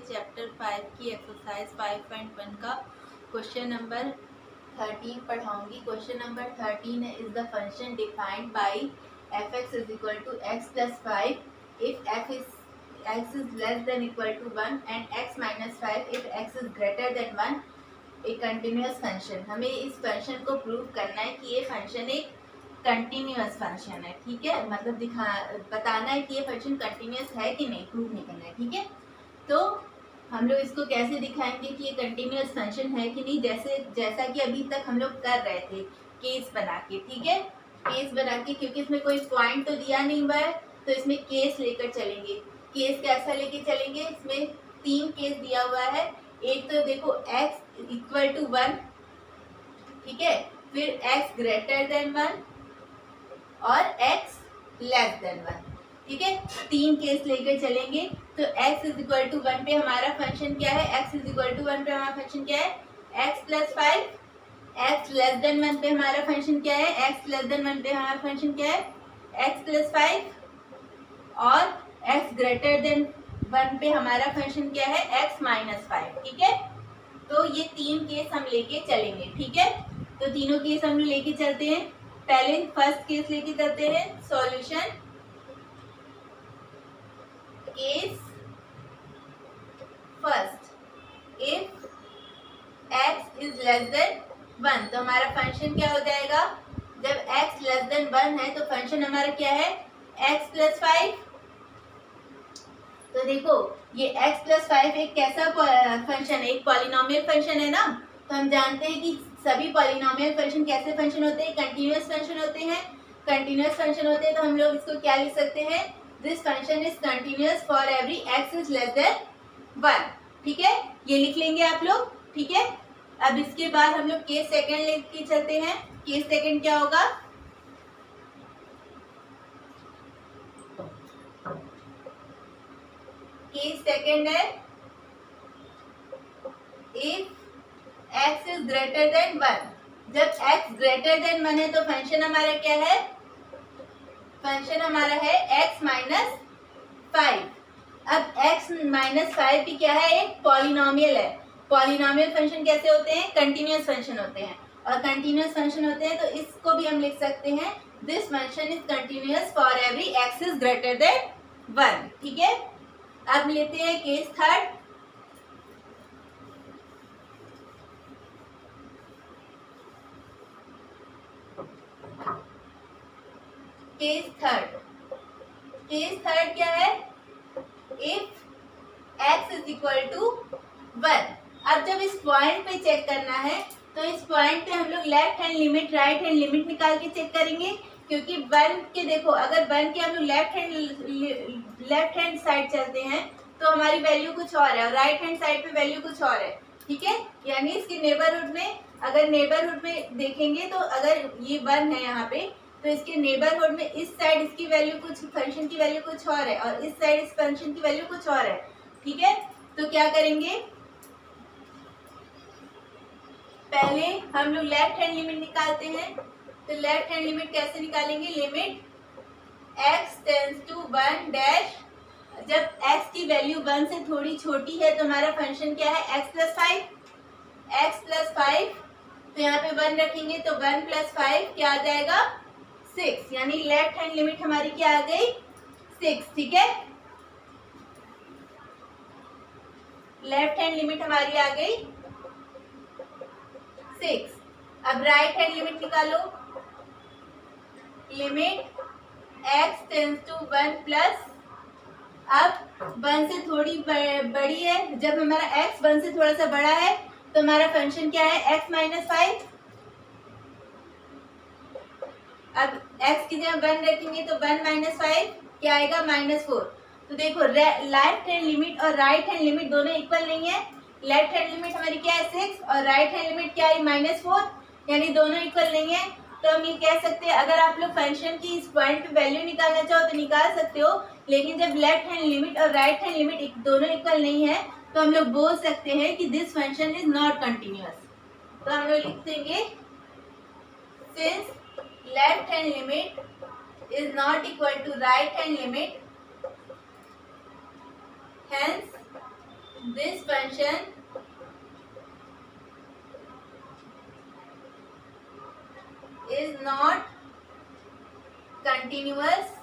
Chapter 5 की exercise 5.1 का question number 13 पढ़ाऊंगी। क्वेश्चन नंबर 13 है, is the function defined by f(x) is equal to x plus 5 if x is less than equal to 1 and x minus 5 if x is greater than 1 a continuous function. हमें इस function को prove करना है कि ये function एक continuous function है। ठीक है, मतलब बताना है कि ये फंक्शन कंटिन्यूअस है कि नहीं, प्रूव नहीं करना है। ठीक है, तो हम लोग इसको कैसे दिखाएंगे कि ये कंटिन्यूअस फंक्शन है कि नहीं, जैसा कि अभी तक हम लोग कर रहे थे, केस बना के। ठीक है, केस बना के, क्योंकि इसमें कोई पॉइंट तो दिया नहीं हुआ है तो इसमें केस लेकर चलेंगे। केस कैसा लेके चलेंगे, इसमें 3 केस दिया हुआ है। एक तो देखो x इक्वल टू 1, ठीक है, फिर x ग्रेटर देन 1 और x लेस देन 1। ठीक है, 3 केस लेकर चलेंगे। तो x इज इक्वल टू 1 पे हमारा फंक्शन क्या है, x इज इक्वल टू 1 पे हमारा फंक्शन क्या है, x plus 5। x less than 1 पे हमारा फंक्शन क्या है, x लेस देन 1 पे हमारा फंक्शन क्या है, x प्लस 5। और x ग्रेटर देन 1 पे हमारा फंक्शन क्या है, x माइनस 5। ठीक है, तो ये 3 केस हम लेके चलेंगे। ठीक है, तो तीनों केस हम लेके चलते हैं। पहले फर्स्ट केस लेके चलते हैं, solution case first. If x is less then 1 तो हमारा फंक्शन क्या हो जाएगा, जब x लेस देन 1 है तो फंक्शन हमारा क्या है, x प्लस 5। तो देखो ये x प्लस 5 एक कैसा फंक्शन है, एक पॉलिनोमियल फंक्शन है ना। तो हम जानते हैं कि सभी पॉलिनोमियल फंक्शन कैसे फंक्शन होते हैं, कंटिन्यूअस फंक्शन होते हैं। कंटिन्यूअस फंक्शन होते हैं तो हम लोग इसको क्या लिख सकते हैं, this function is continuous for every x is less then 1। ठीक है, ये लिख लेंगे आप लोग। ठीक है, अब इसके बाद हम लोग केस सेकंड लेके चलते हैं। केस सेकंड क्या होगा, केस सेकंड है, if x is greater than 1। जब x ग्रेटर देन 1 है तो फंक्शन हमारा क्या है, फंक्शन हमारा है x माइनस 5। अब x माइनस 5 भी क्या है, एक पॉलिनोमियल है। पॉलिनोमियल फंक्शन कैसे होते हैं, कंटिन्यूअस फंक्शन होते हैं। और कंटिन्यूअस फंक्शन होते हैं तो इसको भी हम लिख सकते हैं, this function is continuous for every x is greater than 1। ठीक है, अब लेते हैं केस थर्ड। केस थर्ड क्या है, if x is equal to 1। अब जब इस पॉइंट पे चेक करना है तो इस पॉइंट पे हम लोग left hand limit right hand limit निकाल के चेक करेंगे। क्योंकि 1 के देखो, अगर 1 के हम लोग लेफ्ट हैंड साइड चलते हैं तो हमारी वैल्यू कुछ और है और राइट हैंड साइड पे वैल्यू कुछ और है। ठीक है, यानी इसके नेबरहुड में, अगर नेबरहुड में देखेंगे तो अगर ये 1 है यहाँ पे तो इसके नेबरहुड में इस साइड इसकी वैल्यू कुछ, फंक्शन की वैल्यू कुछ और है और इस साइड इस फंक्शन की वैल्यू कुछ और है। ठीक है, तो क्या करेंगे, पहले हम लोग लेफ्ट हैंड लिमिट निकालते हैं। तो लेफ्ट हैंड लिमिट कैसे निकालेंगे, limit x tends to 1 dash. जब x की वैल्यू 1 से थोड़ी छोटी है तो हमारा फंक्शन क्या है, x प्लस 5। x प्लस 5, तो यहाँ पे 1 रखेंगे तो 1 प्लस 5 क्या आ जाएगा, 6। यानी लेफ्ट हैंड लिमिट हमारी क्या आ गई, 6। ठीक है, लेफ्ट हैंड लिमिट हमारी आ गई 6। अब राइट हैंड लिमिट निकालो, limit x tends to 1 plus, अब 1 से थोड़ी बड़ी है, जब हमारा x 1 से थोड़ा सा बड़ा है तो हमारा फंक्शन क्या है, x माइनस 5। अब x की जगह 1 रखेंगे तो 1 माइनस 5 क्या आएगा, -4। तो देखो लेफ्ट हैंड लिमिट और राइट हैंड लिमिट दोनों इक्वल नहीं है। लेफ्ट हैंड लिमिट हमारी क्या है, 6 और राइट हैंड लिमिट क्या है, -4, यानी दोनों इक्वल नहीं है। तो हम ये कह सकते हैं, अगर आप लोग फंक्शन की इस पॉइंट पे वैल्यू निकालना चाहो तो निकाल सकते हो, लेकिन जब लेफ्ट हैंड लिमिट और राइट हैंड लिमिट दोनों इक्वल नहीं है तो हम लोग बोल सकते हैं कि this function is not continuous. तो हम लोग लिख देंगे, since left hand limit is not equal to right hand limit, hence this function is not continuous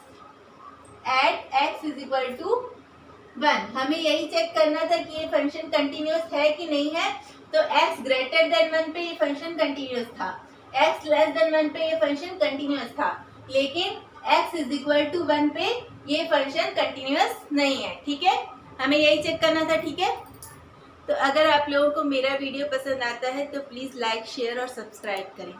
at x is equal to 1। हमें यही चेक करना था कि ये फंक्शन कंटिन्यूअस है कि नहीं है। तो x ग्रेटर देन 1 पे ये फंक्शन कंटिन्यूअस था, x लेस देन 1 पे ये फंक्शन कंटिन्यूअस था, लेकिन x इज इक्वल टू 1 पे ये फंक्शन कंटिन्यूअस नहीं है। ठीक है, हमें यही चेक करना था। ठीक है, तो अगर आप लोगों को मेरा वीडियो पसंद आता है तो प्लीज़ लाइक, शेयर और सब्सक्राइब करें।